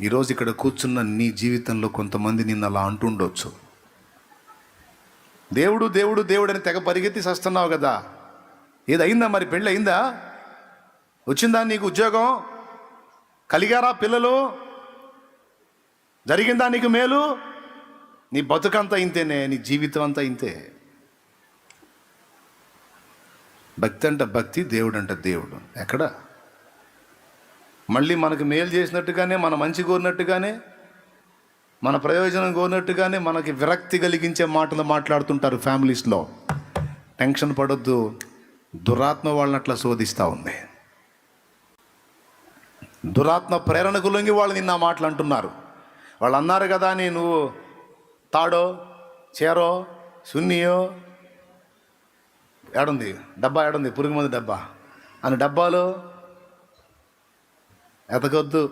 ఈరోజు ఇక్కడ కూర్చున్న నీ జీవితంలో కొంతమంది నిన్ను అలా అంటుండొచ్చు. దేవుడు దేవుడు దేవుడు అని తెగ పరిగెత్తి వస్తున్నావు కదా, ఏదైందా మరి? పెళ్ళి అయిందా? వచ్చిందా నీకు ఉద్యోగం? కలిగారా పిల్లలు? జరిగిందా నీకు మేలు? నీ బతుకంతా ఇంతేనే, నీ జీవితం అంతా ఇంతే. భక్తి అంటే భక్తి, దేవుడు అంటే దేవుడు. ఎక్కడ మళ్ళీ మనకు మేలు చేసినట్టుగానే, మన మంచి కోరినట్టుగానే, మన ప్రయోజనం కోరినట్టుగానే మనకి విరక్తి కలిగించే మాటలు మాట్లాడుతుంటారు ఫ్యామిలీస్లో. టెన్షన్ పడొద్దు, దురాత్మ వాళ్ళని అట్లా శోధిస్తూ ఉంది. దురాత్మ ప్రేరణకు లొంగి వాళ్ళు నిన్న మాటలు అంటున్నారు. వాళ్ళు అన్నారు కదా, నువ్వు తాడో చేరో సున్నియో ఏడుంది డబ్బా, ఏడుంది పురుగు మంది డబ్బా అని డబ్బాలు ఎతకొద్దు.